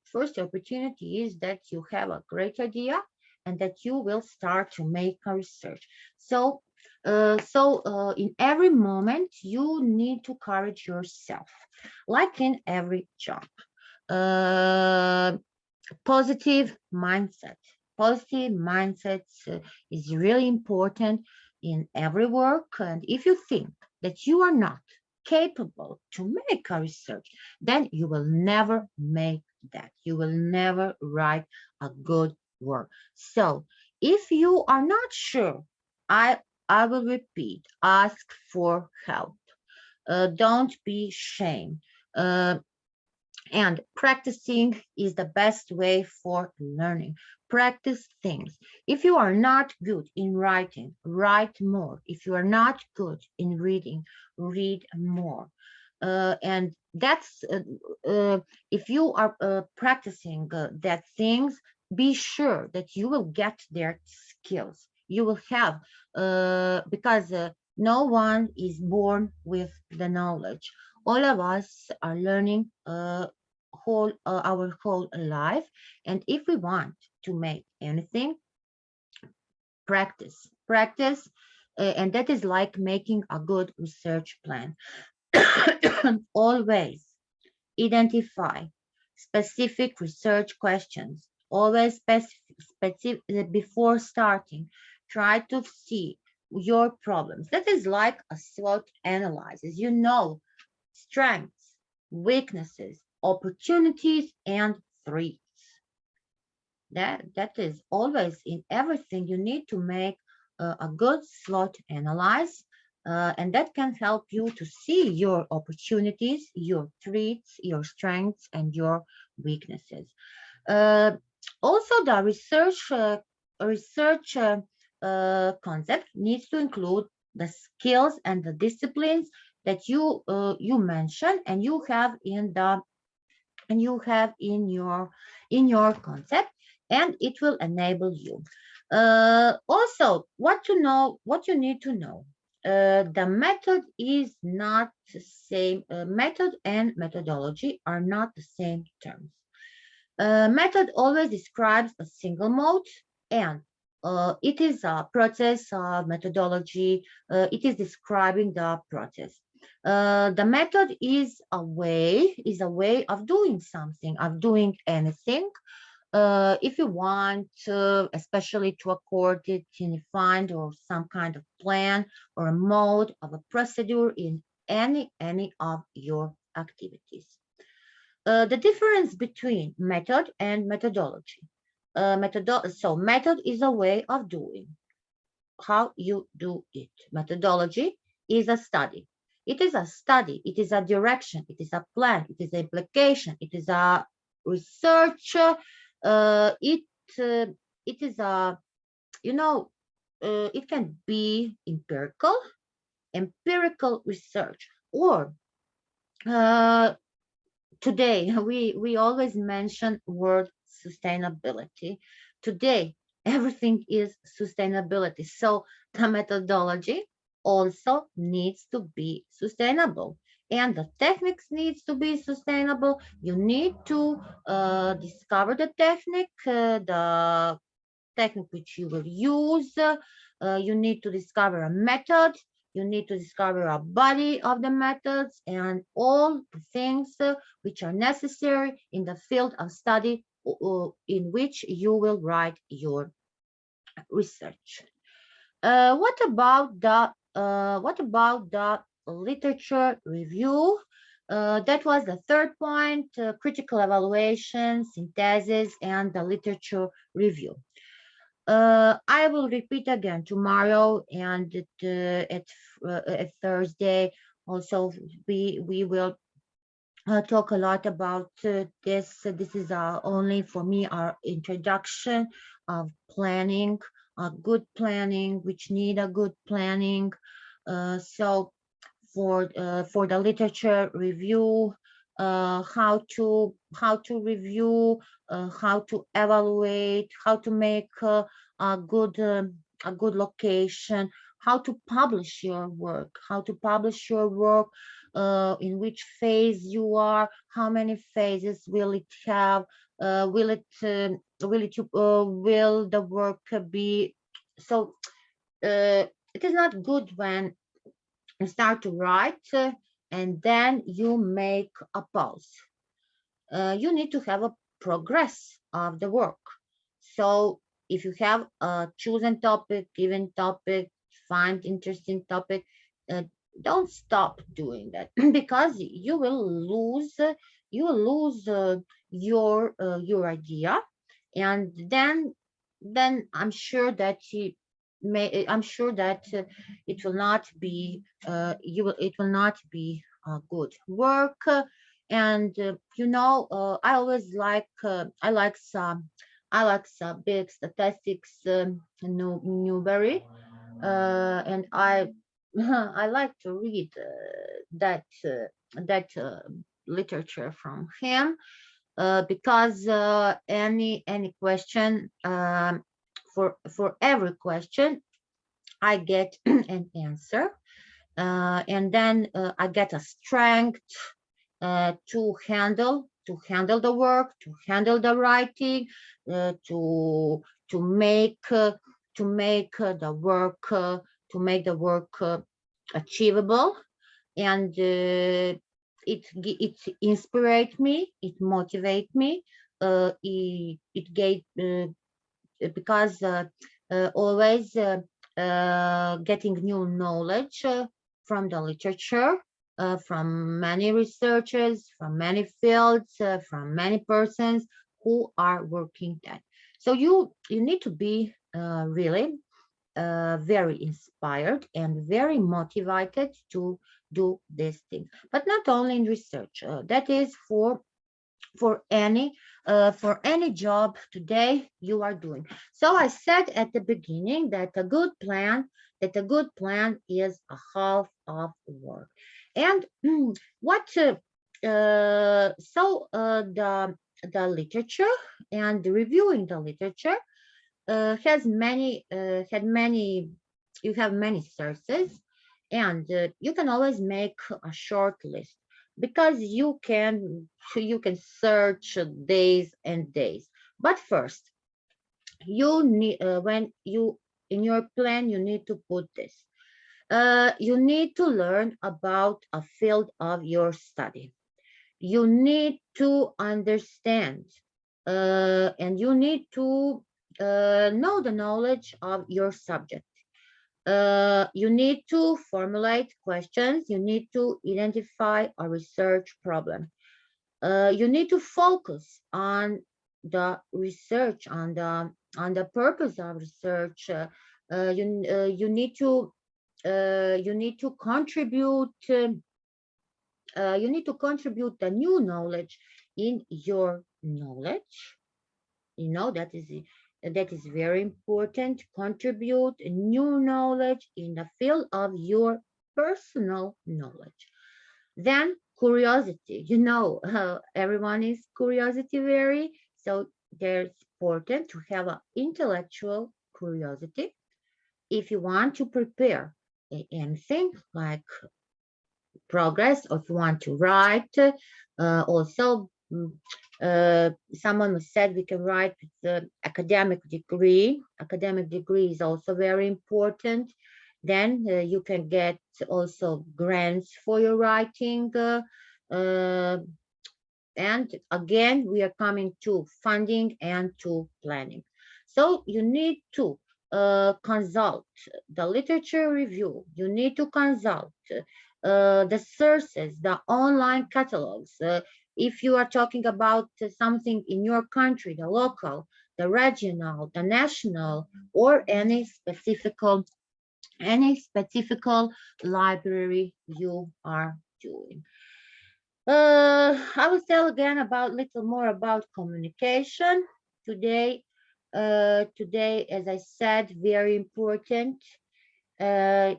first opportunity is that you have a great idea and that you will start to make a research. So in every moment, you need to encourage yourself, like in every job. Uh, Positive mindset. Positive mindset is really important in every work. And if you think that you are not capable to make a research, then you will never make that. You will never write a good work. So if you are not sure, I will repeat, ask for help. Don't be ashamed. And practicing is the best way for learning. Practice things. If you are not good in writing, write more. If you are not good in reading, read more. And that's if you are practicing that things, be sure that you will get their skills. You will have because no one is born with the knowledge. All of us are learning our whole life, and if we want to make anything, practice, and that is like making a good research plan. Always identify specific research questions. Always specific before starting. Try to see your problems. That is like a SWOT analysis. You know strengths, weaknesses, opportunities, and threats. That is always in everything. You need to make a good SWOT analysis, and that can help you to see your opportunities, your threats, your strengths, and your weaknesses. Uh, Also, the research concept needs to include the skills and the disciplines that you mention and you have in your concept, and it will enable you. Also, what you need to know. The method is not the same. Method and methodology are not the same terms. Method always describes a single mode, and it is a process of methodology. It is describing the process. The method is a way of doing something, of doing anything. If you want, especially to accord it in a find or some kind of plan or a mode of a procedure in any of your activities. The difference between method and methodology. So method is a way of doing how you do it. Methodology is a study. It is a study. It is a direction. It is a plan. It is an application. It is a research. Uh, it uh, it is a you know it can be empirical research, or uh, today we always mention word sustainability. Today everything is sustainability, so the methodology also needs to be sustainable, and the techniques needs to be sustainable. You need to discover the technique which you will use. You need to discover a method. You need to discover a body of the methods and all the things which are necessary in the field of study in which you will write your research. What about the literature review? That was the third point: critical evaluation, synthesis, and the literature review. I will repeat again tomorrow and at Thursday. Also, we will talk a lot about this. This is only for me our introduction of planning, good planning, which need a good planning. So for the literature review, how to review, how to evaluate, how to make a good location, how to publish your work, in which phase you are, how many phases will it have, will the work be so. It is not good when you start to write and then you make a pause. You need to have a progress of the work. So if you have a chosen topic, given topic, find interesting topic, uh, don't stop doing that because you will lose your idea, and then I'm sure that it will not be it will not be good work. And I like some big statistics, Newberry, and I I like to read that literature from him, because any question, for every question I get an answer, and then I get a strength to handle the work, to handle the writing, to make the work achievable. And it inspired me, it motivated me, it gave because always getting new knowledge from the literature, from many researchers, from many fields, from many persons who are working that. So you need to be really very inspired and very motivated to do this thing. But not only in research. That is for any job today you are doing. So I said at the beginning that a good plan is a half of work. And what the literature and reviewing the literature has many had many you have many sources, and you can always make a short list because you can search days and days. But first, you need when you in your plan you need to put this. You need to learn about a field of your study. You need to understand, and you need to know the knowledge of your subject. You need to formulate questions. You need to identify a research problem. You need to focus on the research, on the purpose of research. You need to contribute. You need to contribute the new knowledge in your knowledge. That is very important. Contribute new knowledge in the field of your personal knowledge. Then curiosity. Everyone is curiosity very. So there's important to have an intellectual curiosity. If you want to prepare anything like progress, or if you want to write, also someone said we can write with the academic degree. Academic degree is also very important. Then you can get also grants for your writing. Uh, and again, we are coming to funding and to planning. So you need to consult the literature review. You need to consult the sources, the online catalogs. If you are talking about something in your country, the local, the regional, the national, or any specific library you are doing. I will tell again about little more about communication today. Today, as I said, very important, uh,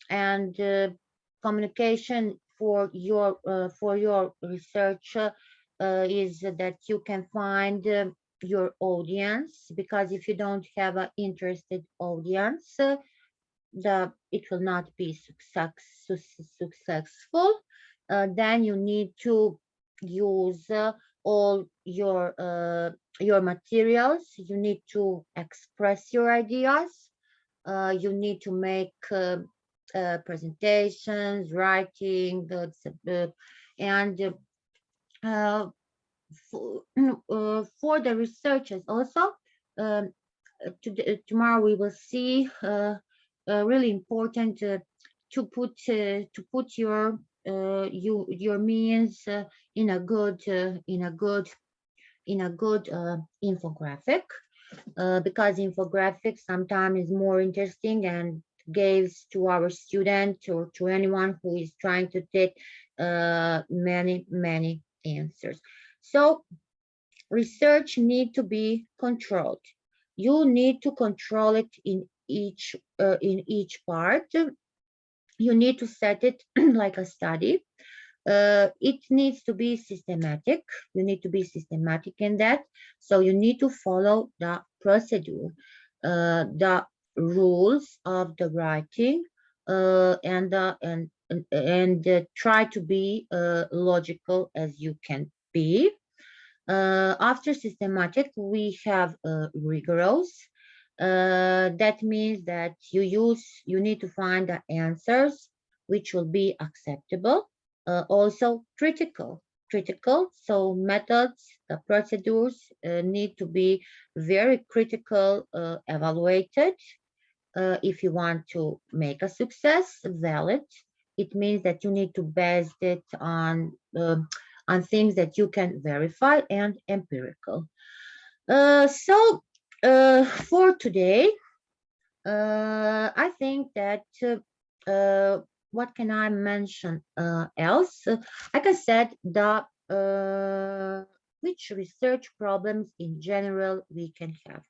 and communication for your research is that you can find your audience, because if you don't have an interested audience, it will not be successful. Then you need to use all your materials. You need to express your ideas. You need to make presentations, writing, and uh, for the researchers also. Um, Tomorrow we will see really important to put your means in a good infographic, because infographic sometimes is more interesting and gives to our student or to anyone who is trying to take many answers. So research need to be controlled. You need to control it in each part. You need to set it like a study. It needs to be systematic. You need to be systematic in that. So you need to follow the procedure, the rules of the writing, and try to be logical as you can be. After systematic, we have rigorous. That means that you need to find the answers which will be acceptable. Also critical. So methods, the procedures need to be very critical, evaluated. If you want to make a success valid, it means that you need to base it on things that you can verify and empirical. So for today, I think that what can I mention else? Like I said, the which research problems in general we can have.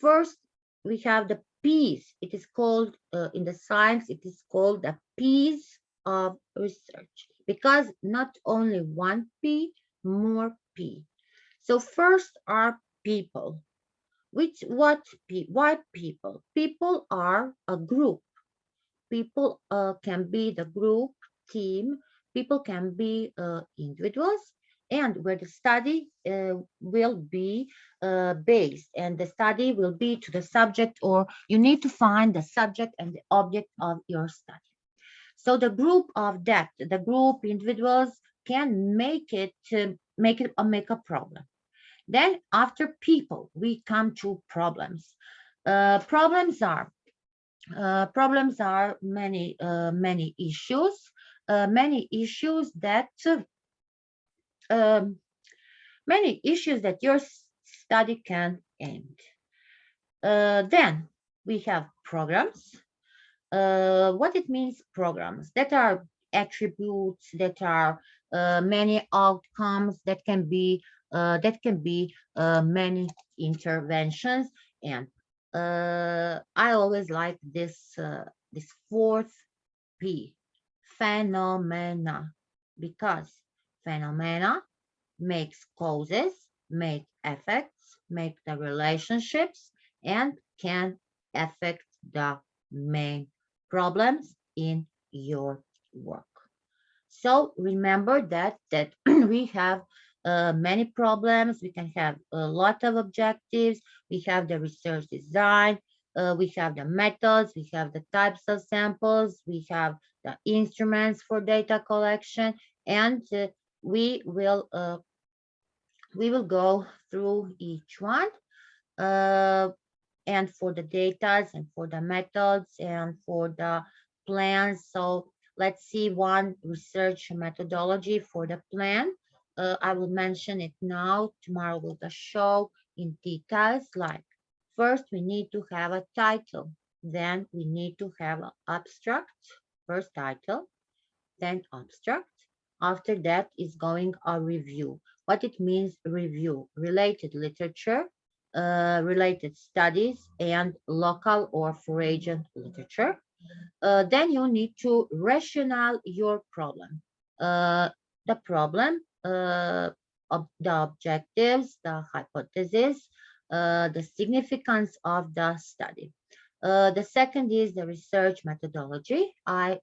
First, we have the peace. It is called in the science. It is called the peace of research, because not only one P, more P. So first are people. Why people? People are a group. People can be the group, team. People can be individuals, and where the study will be based, and the study will be to the subject, or you need to find the subject and the object of your study. So the group of that, the group individuals can make a problem. Then after people, we come to problems. Problems are many issues, that um, many issues that your study can end. Then we have programs. What it means, programs that are attributes, that are many outcomes, that can be many interventions. And I always like this fourth P, phenomena, because phenomena makes causes, make effects, make the relationships, and can affect the main problems in your work. So remember that we have many problems. We can have a lot of objectives. We have the research design. We have the methods. We have the types of samples. We have the instruments for data collection, and we will uh, we will go through each one. Uh, and for the data and for the methods and for the plans. So let's see one research methodology for the plan. I will mention it now. Tomorrow we'll just show in details. Like, first we need to have a title. Then we need to have an abstract. First title, then abstract. After that is going a review. What it means, review: related literature, related studies, and local or foreign literature. Then you need to rationalize your problem. Uh, the problem, the objectives, the hypothesis, the significance of the study. The second is the research methodology. I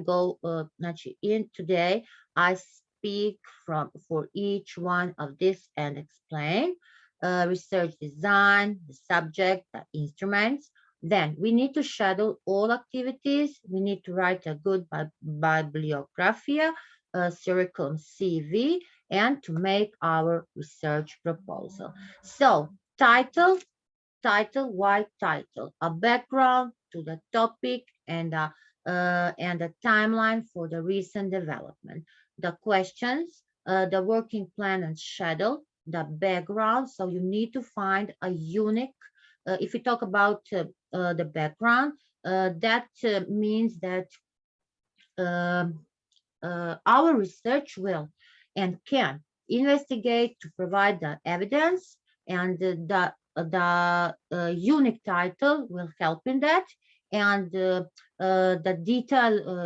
go actually in today. I speak from for each one of this and explain research design, the subject, the instruments. Then we need to schedule all activities. We need to write a good bibliographia, a curriculum CV, and to make our research proposal. So title, why title? A background to the topic, and a timeline for the recent development. The questions, the working plan and schedule, the background. So you need to find a unique. If we talk about the background, that means that um, our research will and can investigate to provide the evidence, and the unique title will help in that, and the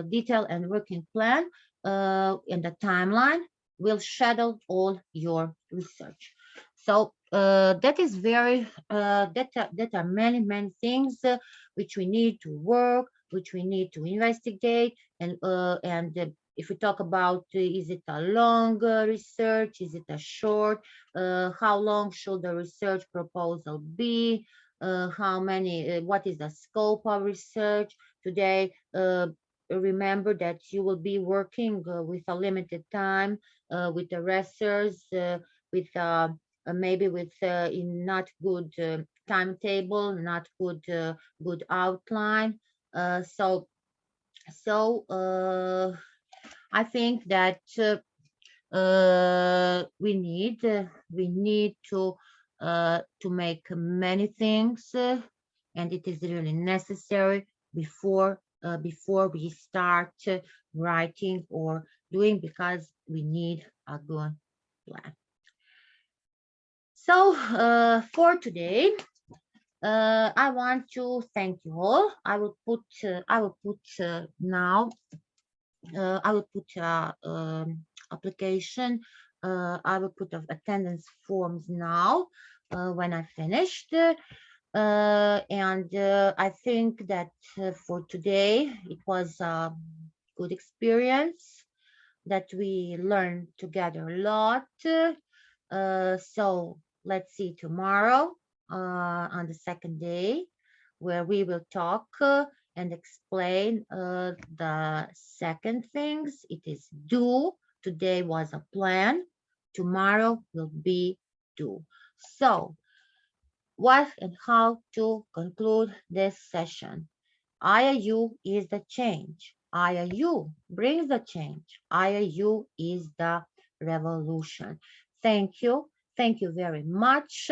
detail and working plan and the timeline will schedule all your research. So that is that are many things which we need to work, which we need to investigate, and if we talk about is it a long research, is it a short, how long should the research proposal be, what is the scope of research today. Remember that you will be working with a limited time, with the research, with maybe with in not good timetable, not good outline. So I think that we need to make many things, and it is really necessary before we start writing or doing, because we need a good plan. So for today, I want to thank you all. I will put now I will put application. I will put attendance forms now when I finished. And I think that for today it was a good experience that we learned together a lot. So let's see tomorrow on the second day where we will talk and explain the second things. It is do. Today was a plan. Tomorrow will be do. So what and how to conclude this session? IIU is the change. IIU brings the change. IIU is the revolution. Thank you. Thank you very much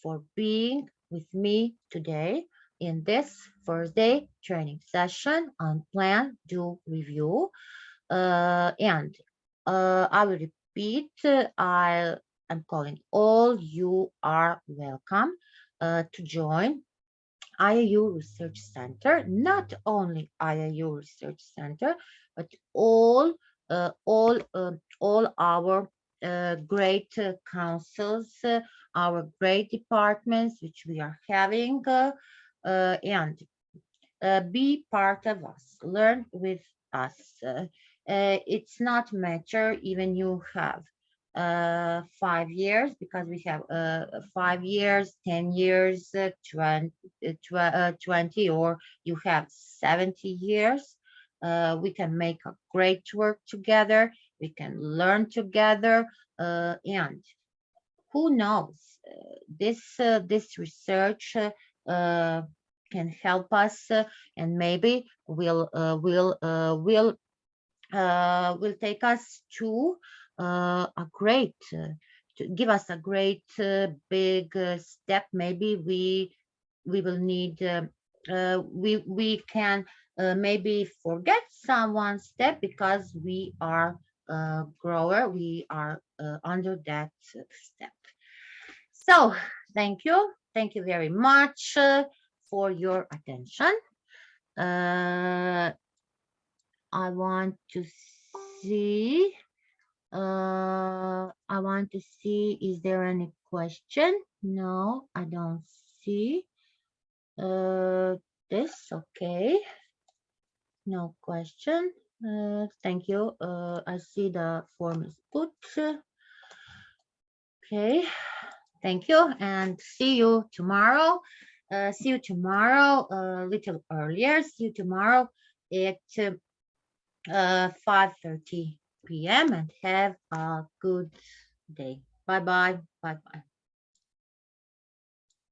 for being with me today in this first day training session on plan, do, review. And I will repeat, I'm calling all you are welcome to join IIU Research Center, not only IIU Research Center, but all our great councils, our great departments, which we are having, and be part of us, learn with us. It's not matter even you have 5 years, because we have 5 years, 10 years, 20, or you have 70 years. We can make a great work together. We can learn together, and who knows? This research can help us, and maybe will take us to a great to give us a great big step. Maybe we will need we can maybe forget some one step because we are grower. We are under that step. So thank you very much for your attention. I want to see. I want to see. Is there any question? No, I don't see. This okay. No question. Thank you. I see the form is put. Okay. Thank you, and see you tomorrow. See you tomorrow a little earlier. See you tomorrow at 5:30 p.m. and have a good day. Bye bye. Bye bye.